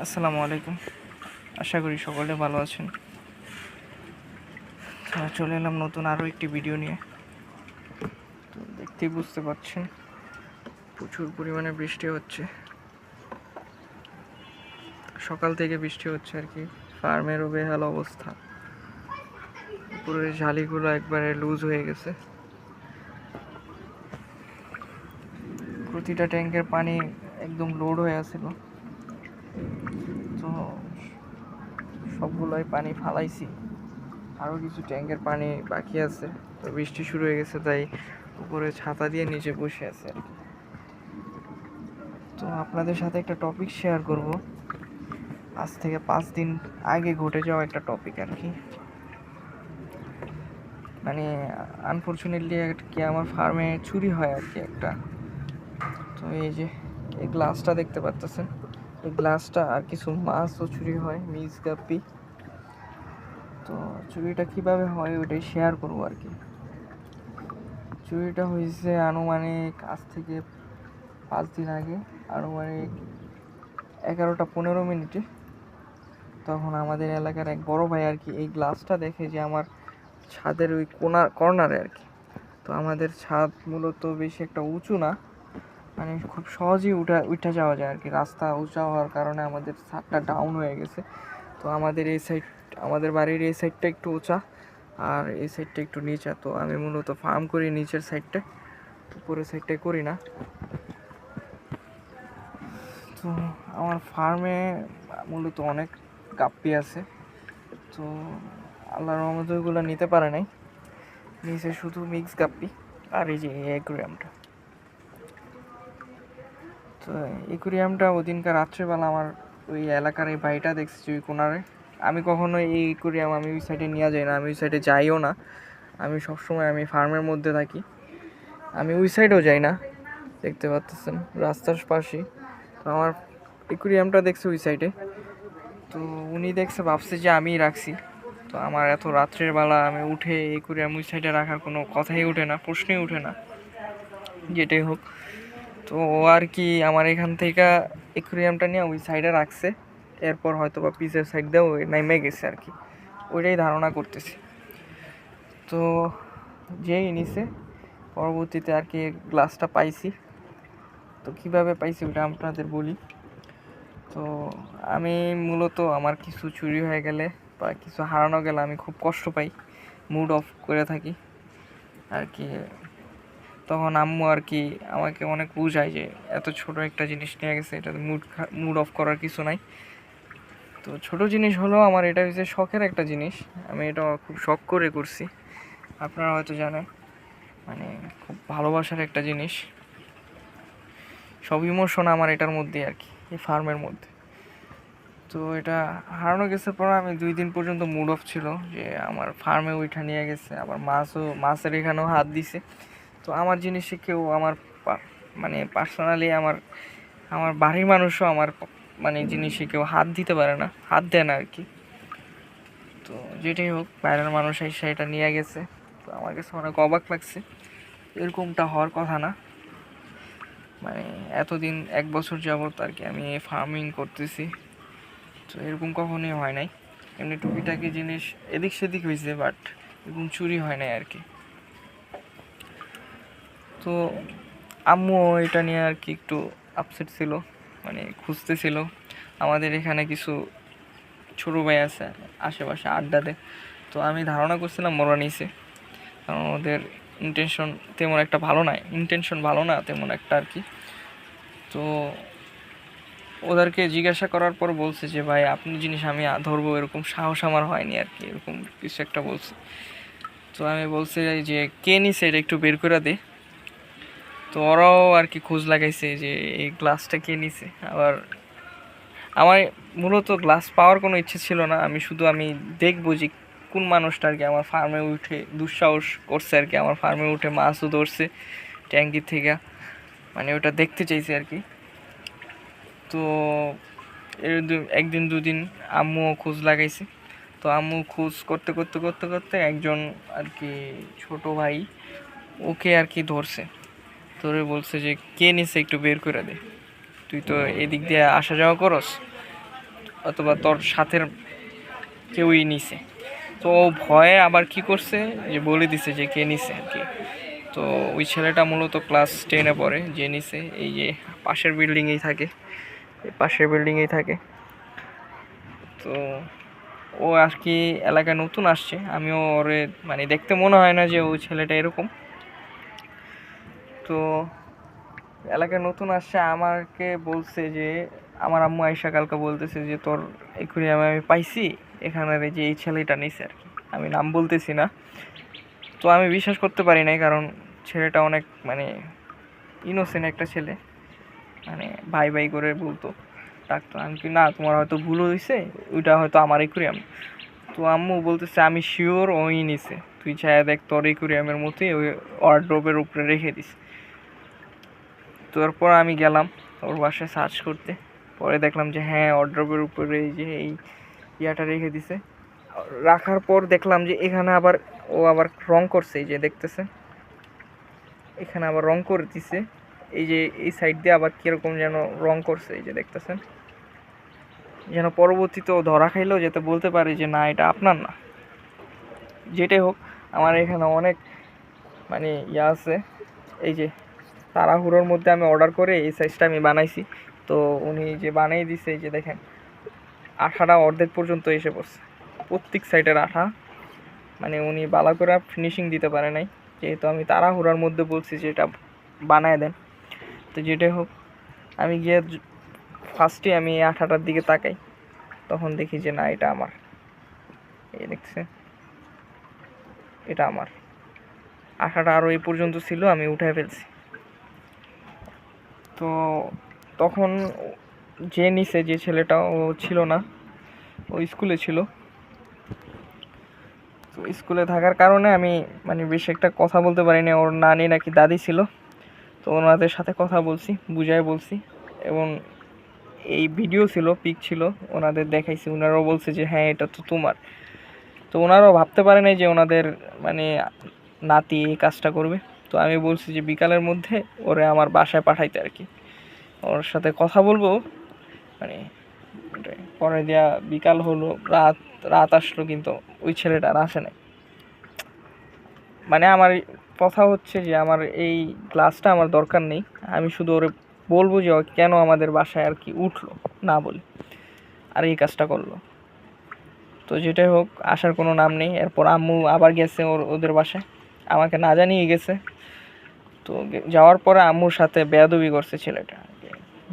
আসসালামু আলাইকুম। আশা করি সকলে ভালো আছেন। চলে এলাম নতুন আরও একটি ভিডিও নিয়ে। তো দেখতেই বুঝতে পারছেন প্রচুর পরিমাণে বৃষ্টি হচ্ছে, সকাল থেকে বৃষ্টি হচ্ছে আর কি। ফার্মেরও বেহাল অবস্থা, উপরের ঝালিগুলো একবারে লুজ হয়ে গেছে। প্রতিটা ট্যাঙ্কের পানি একদম লোড হয়ে আছিল, তো সবগুলোই পানি ফালাইছি। আরও কিছু ট্যাঙ্কের পানি বাকি আছে, তো বৃষ্টি শুরু হয়ে গেছে তাই উপরে ছাতা দিয়ে নিচে বসে আছে আর কি। তো আপনাদের সাথে একটা টপিক শেয়ার করব, আজ থেকে 5 দিন আগে ঘটে যাওয়া একটা টপিক আর কি। মানে আনফর্চুনেটলি আর কি আমার ফার্মে চুরি হয় আর কি একটা। তো এই যে এই গ্লাসটা দেখতে পাচ্ছেন, এই গ্লাসটা আর কিছু মাছও চুরি হয়, মিক্স গাপ্পি। তো চুরিটা কিভাবে হয় ওইটাই শেয়ার করবো আর কি। চুরিটা হয়েছে আনুমানিক আজ থেকে 5 দিন আগে, আনুমানিক 11টা 15 মিনিটে। তখন আমাদের এলাকার এক বড় ভাই আর কি এই গ্লাসটা দেখে যে আমার ছাদের ওই কর্নারে আর কি। তো আমাদের ছাদ মূলত বেশি একটা উঁচু না, মানে খুব সহজেই উঠা যাওয়া যায় আর কি। রাস্তা উঁচা হওয়ার কারণে আমাদের ছাদটা ডাউন হয়ে গেছে। তো আমাদের এই সাইড, আমাদের বাড়ির এই সাইডটা একটু উঁচা আর এই সাইডটা একটু নিচা। তো আমি মূলত ফার্ম করি নিচের সাইডটা, উপরের সাইডটাই করি না। তো আমার ফার্মে মূলত অনেক গাপ্পি আছে, তো আল্লাহর রহমতে ওইগুলো নিতে পারে নাই। নিচে শুধু মিক্স গাপ্পি আর এই যে অ্যাকুরিয়ামটা। তো অ্যাকুরিয়ামটা ওদিনকার রাত্রেবেলা আমার ওই এলাকার এই ভাইটা দেখছি ওই কোনারে। আমি কখনো এই অ্যাকুরিয়াম আমি ওই সাইডে নিয়ে যাই না, আমি ওই সাইডে যাইও না। আমি সবসময় আমি ফার্মের মধ্যে থাকি, আমি ওই সাইডেও যাই না। দেখতে পাচ্ছেন রাস্তার পাশেই। তো আমার অ্যাকুরিয়ামটা দেখছে ওই সাইডে, তো উনি দেখছে ভাবছে যে আমিই রাখছি। তো আমার এত রাত্রের বেলা আমি উঠে অ্যাকুরিয়াম ওই সাইডে রাখার কোনো কথাই ওঠে না, প্রশ্নই ওঠে না, যেটাই হোক। তো ও আর কি আমার এখান থেকে অ্যাকুরিয়ামটা নিয়ে ওই সাইডে রাখছে, এরপর হয়তো বা পিসের সাইড দিয়েও নেমে গেছে আর কি, ওইটাই ধারণা করতেছি। তো যেই নিছে পরবর্তীতে আর কি গ্লাসটা পাইছি। তো কিভাবে পাইছি ওটা আপনাদের বলি। তো আমি মূলত আমার কিছু চুরি হয়ে গেলে বা কিছু হারানো গেলে আমি খুব কষ্ট পাই, মুড অফ করে থাকি আর কি। তখন আম্মু আর কি আমাকে অনেক বুঝায় যে এত ছোট একটা জিনিস নিয়ে গেছে, এটা মুড অফ করার কিছু নাই। তো ছোট জিনিস হলেও আমার এটা হচ্ছে শখের একটা জিনিস, আমি এটা খুব শখ করে করছি। আপনারা হয়তো জানেন, মানে খুব ভালোবাসার একটা জিনিস, সব ইমোশন আমার এটার মধ্যে আর কি, এই ফার্মের মধ্যে। তো এটা হারানো গেছে পর আমি 2 দিন পর্যন্ত মুড অফ ছিল যে আমার ফার্মে ওইটা নিয়ে গেছে, আবার মাছের এখানেও হাত দিছে। তো আমার জিনিসে কেউ আমার মানে পার্সোনালি আমার আমার বাড়ির মানুষও আমার মানে জিনিসে কেউ হাত দিতে পারে না, হাত দেয় না আর কি। তো যেটাই হোক, বাইরের মানুষ এসে এটা নিয়ে গেছে, তো আমার কাছে অনেক অবাক লাগছে। এরকমটা হওয়ার কথা না, মানে এতদিন 1 বছর যাবত আর কি আমি ফার্মিং করতেছি, তো এরকম কখনোই হয় নাই। এমনি টুকিটাকি জিনিস এদিক সেদিক হয়েছে, বাট এরকম চুরি হয় নাই আর কি। তো আম্মু এটা নিয়ে আর কি একটু আপসেট ছিল, মানে খুঁজতেছিল। আমাদের এখানে কিছু ছোটো ভাই আছে আশেপাশে আড্ডা দেয়, তো আমি ধারণা করছিলাম ওরা নিছে, কারণ ওদের ইন্টেনশন তেমন একটা ভালো না, তেমন একটা আর কি। তো ওদেরকে জিজ্ঞাসা করার পর বলছে যে ভাই আপনি জিনিস আমি ধরবো এরকম সাহস আমার হয়নি আর কি, এরকম কিছু একটা বলছে। তো আমি বলছি যে কে নিছে এটা একটু বের করে দে। তো ওরাও আর কি খোঁজ লাগাইছে যে এই গ্লাসটা কে নিছে। আবার আমার মূলত গ্লাস পাওয়ার কোনো ইচ্ছে ছিল না, আমি দেখবো যে কোন মানুষটা আর কি আমার ফার্মে উঠে দুঃসাহস করছে আর কি, আমার ফার্মে উঠে মাছও ধরছে ট্যাঙ্কির থেকে, মানে ওটা দেখতে চাইছে আর কি। তো এর 1 দিন 2 দিন আম্মুও খোঁজ লাগাইছে। তো আম্মু খোঁজ করতে করতে করতে করতে একজন আর কি ছোট ভাই ওকে আর কি ধরছে, ধরে বলছে যে কে নিছে একটু বের করে দে, তুই তো এদিক দিয়ে আসা যাওয়া করস, অথবা তোর সাথের কেউই নিছে। তো ও ভয়ে আবার কি করছে যে বলে দিছে যে কে নিছে আর কি। তো ওই ছেলেটা মূলত ক্লাস 10-এ পড়ে, যে নিছে এই যে পাশের বিল্ডিংয়েই থাকে, এই পাশের বিল্ডিংয়েই থাকে। তো ও আর কি এলাকায় নতুন আসছে, আমিও ওরে মানে দেখতে মনে হয় না যে ওই ছেলেটা এরকম। তো এলাকায় নতুন আসছে, আমাকে বলছে যে আমার আম্মু আয়েশা কালকে বলতেছে যে তোর একুরিয়ামে আমি পাইছি এখানের যে এই ছেলেটা নিছে আর কি, আমি নাম বলতেছি না। তো আমি বিশ্বাস করতে পারি নাই, কারণ ছেলেটা অনেক মানে ইনোসেন্ট একটা ছেলে, মানে ভাই ভাই করে বলতো, ডাকতো। আমি কি না, তোমার হয়তো ভুল হয়েছে, ওইটা হয়তো আমার একুরিয়াম। তো আম্মু বলতেছে আমি শিওর ওই নিছে, তুই ছায়া দেখ তোর একুরিয়ামের মতোই ওই ওয়ার্ড্রোবের উপরে রেখে দিস। তারপর আমি গেলাম ওর বাসায় সার্চ করতে, পরে দেখলাম যে হ্যাঁ ওয়ার্ড্রোবের উপরে এই যে এই ইয়াটা রেখে দিছে। রাখার পর দেখলাম যে এখানে আবার ও আবার রং করছে, এই যে দেখতেছে এখানে আবার রং করে দিছে, এই যে এই সাইড দিয়ে আবার কীরকম যেন রং করছে, এই যে দেখতেছেন, যেন পরবর্তীতেও ধরা খাইলেও যাতে বলতে পারে যে না এটা আপনার না। যেটাই হোক, আমার এখানে অনেক মানে ইয়া আছে, এই যে তাড়াহুড়োর মধ্যে আমি অর্ডার করে এই সাইজটা আমি বানাইছি। তো উনি যে বানিয়ে দিছে, এই যে দেখেন আঠাটা অর্ধেক পর্যন্ত এসে পড়ছে, প্রত্যেক সাইডের আঠা, মানে উনি বালা করে ফিনিশিং দিতে পারে নাই, যেহেতু আমি তাড়াহুড়ার মধ্যে বলছি যে এটা বানায় দেন। তো যেটাই হোক, আমি গিয়ে ফার্স্টে আমি এই আঠাটার দিকে তাকাই, তখন দেখি যে না এটা আমার, এই দেখছে এটা আমার। আঠাটা আরও এই পর্যন্ত ছিল, আমি উঠায় ফেলছি। তো তখন যে নিছে যে ছেলেটা ও ছিল না, ও স্কুলে ছিল। তো স্কুলে থাকার কারণে আমি মানে বেশি একটা কথা বলতে পারিনি। ওর নানি নাকি দাদি ছিল, তো ওনাদের সাথে কথা বলছি, বুঝাই বলছি, এবং এই ভিডিও ছিল, পিক ছিল, ওনাদের দেখাইছি। ওনারাও বলছে যে হ্যাঁ এটা তো তোমার। তো ওনারাও ভাবতে পারে নাই যে ওনাদের মানে নাতি এই কাজটা করবে। তো আমি বলছি যে বিকালের মধ্যে ওরে আমার বাসায় পাঠাইতে আর কি, ওর সাথে কথা বলবো। মানে পরে দিয়া বিকাল হলো, রাত রাত আসলো, কিন্তু ওই ছেলেটা আর আসে নাই। মানে আমার কথা হচ্ছে যে আমার এই গ্লাসটা আমার দরকার নেই, আমি শুধু ওরে বলবো যে ও কেন আমাদের বাসায় আর কি উঠলো না বলে আর এই কাজটা করলো। তো যেটাই হোক, আসার কোনো নাম নেই। এরপর আম্মু আবার গেছে ওদের বাসায়, আমাকে না জানিয়ে গেছে। তো যাওয়ার পরে আম্মুর সাথে বেয়াদবি করছে ছেলেটা।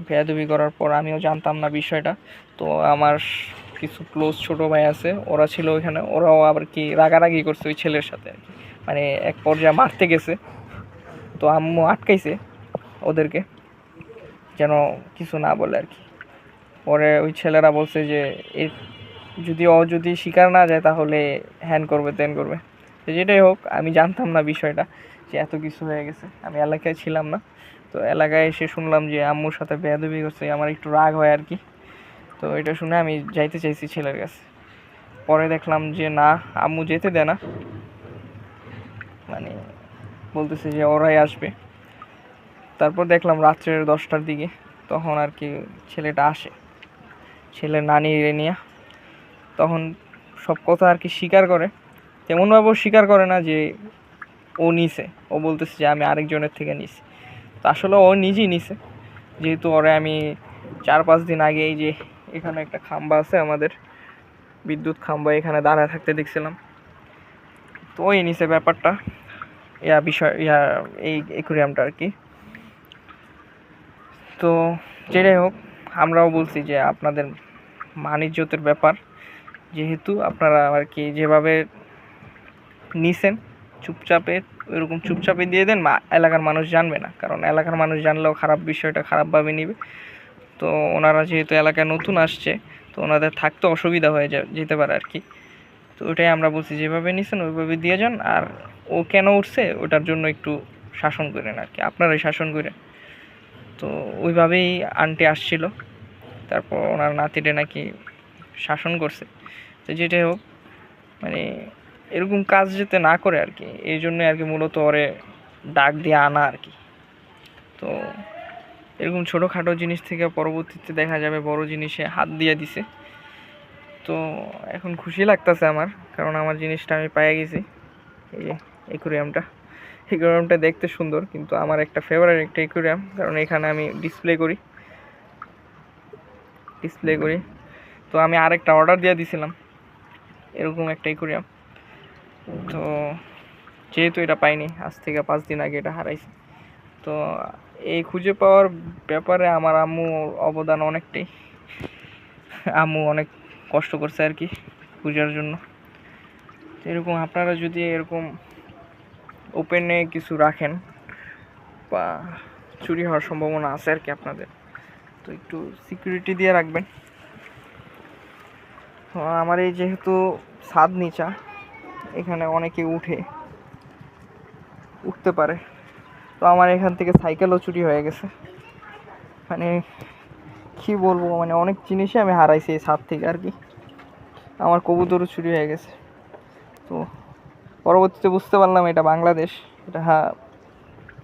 বেয়াদবি করার পর আমিও জানতাম না বিষয়টা। তো আমার কিছু ক্লোজ ছোট ভাই আছে, ওরা ছিল ওইখানে, ওরাও আবার কি রাগারাগি করছে ওই ছেলের সাথে আর কি, মানে এক পর্যায়ে মারতে গেছে। তো আম্মু আটকাইছে ওদেরকে, যেন কিছু না বলে আর কি। পরে ওই ছেলেরা বলছে যে যদি ও যদি স্বীকার না যায় তাহলে হ্যান করবে ত্যান করবে। তো যেটাই হোক, আমি জানতাম না বিষয়টা যে এত কিছু হয়ে গেছে, আমি এলাকায় ছিলাম না। তো এলাকায় এসে শুনলাম যে আম্মুর সাথে বেয়াদবি করছে, আমার একটু রাগ হয় আর কি। তো এটা শুনে আমি যাইতে চাইছি ছেলের কাছে, পরে দেখলাম যে না, আম্মু যেতে দেয় না, মানে বলতেছে যে ওরাই আসবে। তারপর দেখলাম রাত্রের 10টার দিকে, তখন আর কি ছেলেটা আসে, ছেলের নানি নিয়ে। তখন সব কথা আর কি স্বীকার করে, তেমনভাবেও স্বীকার করে না যে ও নিছে, ও বলতেছে যে আমি আরেকজনের থেকে নিছি। তো আসলে ও নিজেই নিছে, যেহেতু ওরে আমি 4-5 দিন আগে এই যে এখানে একটা খাম্বা আছে আমাদের, বিদ্যুৎ খাম্বা, এখানে দাঁড়ায় থাকতে দেখছিলাম। তো ওই নিছে ব্যাপারটা, বিষয় এই অ্যাকুয়ারিয়ামটা আর কি। তো যেটাই হোক, আমরাও বলছি যে আপনাদের মান-ইজ্জতের ব্যাপার, যেহেতু আপনারা আর কি যেভাবে নিছেন চুপচাপে, ওইরকম চুপচাপে দিয়ে দেন, এলাকার মানুষ জানবে না, কারণ এলাকার মানুষ জানলেও খারাপ বিষয়টা খারাপভাবে নিবে। তো ওনারা যেহেতু এলাকায় নতুন আসছে, তো ওনাদের থাকতে অসুবিধা হয়ে যেতে পারে আর কি। তো ওইটাই আমরা বলছি, যেভাবে নিছেন ওইভাবে দিয়ে যান, আর ও কেন উঠছে ওটার জন্য একটু শাসন করেন আর কি, আপনারাই শাসন করেন। তো ওইভাবেই আন্টি আসছিল, তারপর ওনার নাতিটা নাকি শাসন করছে। তো যেটাই হোক, মানে এরকম কাজ যাতে না করে আর কি, এই জন্যই আর কি মূলত ওরে ডাক দিয়ে আনা আর কি। তো এরকম ছোটোখাটো জিনিস থেকে পরবর্তীতে দেখা যাবে বড় জিনিসে হাত দিয়ে দিছে। তো এখন খুশি লাগতেছে আমার, কারণ আমার জিনিসটা আমি পেয়ে গেছি। এই যে একুরিয়ামটা দেখতে সুন্দর, কিন্তু আমার একটা ফেভারিট একটা একুরিয়াম, কারণ এখানে আমি ডিসপ্লে করি। তো আমি আরেকটা অর্ডার দিয়ে দিছিলাম এরকম একটা একুরিয়াম। তো যেহেতু এটা পাইনি, আজ থেকে 5 দিন আগে এটা হারাইছি। তো এই খুঁজে পাওয়ার ব্যাপারে আমার আম্মু অবদান অনেকটাই। আম্মু অনেক কষ্ট করছে আর কি খোঁজার জন্য। এরকম আপনারা যদি এরকম ওপেনে কিছু রাখেন বা চুরি হওয়ার সম্ভাবনা আছে আর কি আপনাদের, তো একটু সিকিউরিটি দিয়ে রাখবেন। তো আমার এই যেহেতু ছাদ নিচা, এখানে অনেকে উঠতে পারে, তো আমার এখান থেকে সাইকেলও চুরি হয়ে গেছে। মানে কি বলবো, মানে অনেক জিনিসই আমি হারাইছি এই ছাদ থেকে আর কি। আমার কবুতরও চুরি হয়ে গেছে। তো পরবর্তীতে বুঝতে পারলাম এটা বাংলাদেশ, এটা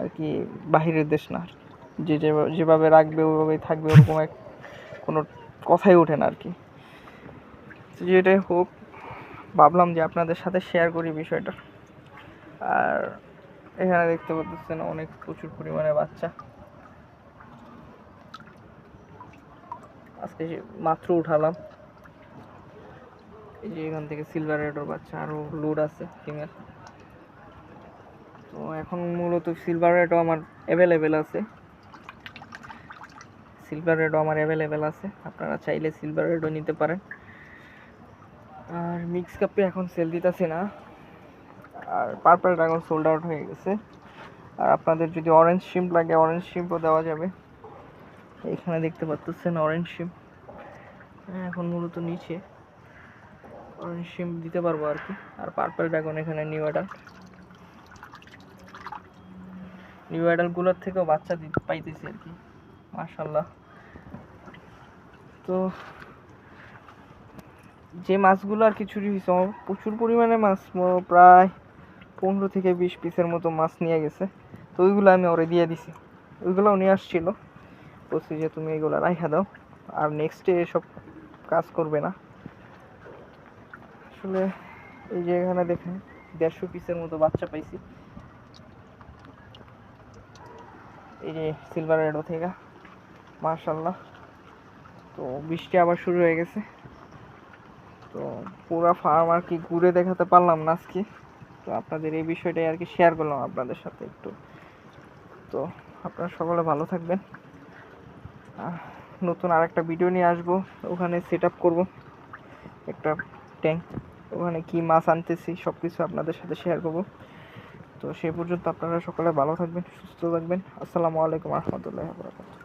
আর কি বাহিরের দেশ না। যেভাবে রাখবে ওইভাবেই থাকবে, ওরকম কোনো কথাই ওঠে না আর কি। যেটাই হোক, ভাবলাম যে আপনাদের সাথে শেয়ার করি বিষয়টা। আর এখানে দেখতে পাচ্ছেন প্রচুর পরিমাণে বাচ্চা। আজকে মাত্র উঠালাম। এই যে এখান থেকে সিলভার রেডোর বাচ্চা আরও লোড আছে ফিমেল। তো এখন মূলত সিলভার রেডও আমার অ্যাভেলেবেল আছে। আপনারা চাইলে সিলভার রেডও নিতে পারেন। আর মিক্স কাপে এখন সেল দিতেছি না। আর পার্পল ড্রাগন সোল্ড আউট হয়ে গেছে। আর আপনাদের যদি অরেঞ্জ শিম্প লাগে, অরেঞ্জ শিম্পও দেওয়া যাবে। এখানে দেখতে পাচ্ছেন অরেঞ্জ শিম্প, এখন মূলত নিচে অরেঞ্জ শিম্প দিতে পারবো আর কি। আর পার্পল ড্রাগন এখানে নিউ অ্যাডাল্টগুলোর থেকেও বাচ্চা পাইতেছি আর কি, মাশাল্লাহ। তো যে মাছগুলো আর কি চুরি হয়েছে, প্রচুর পরিমাণে মাছ, প্রায় 15 থেকে 20 পিসের মতো মাছ নিয়ে গেছে। তো ওইগুলো আমি ওরে দিয়ে দিছি, ওইগুলোও নিয়ে আসছিল, বলছি যে তুমি এগুলো রাখা দাও, আর নেক্সটে এসব কাজ করবে না। আসলে এই যে এখানে দেখেন 150 পিসের মতো বাচ্চা পাইছি এই যে সিলভার রেডো থেকে, মাশাল্লাহ। তো বৃষ্টি আবার শুরু হয়ে গেছে, তো পুরো ফার্ম আর কি ঘুরে দেখাতে পারলাম না আজকে। তো আপনাদের এই বিষয়টাই আর কি শেয়ার করলাম আপনাদের সাথে একটু। তো আপনারা সকলে ভালো থাকবেন। নতুন আরেকটা ভিডিও নিয়ে আসবো, ওখানে সেট আপ করবো একটা ট্যাঙ্ক, ওখানে কি মাছ আনতেছি সব কিছু আপনাদের সাথে শেয়ার করবো। তো সেই পর্যন্ত আপনারা সকলে ভালো থাকবেন, সুস্থ থাকবেন। আসসালামু আলাইকুম রহমতুল্লাহি ওয়া বারাকাতুহু।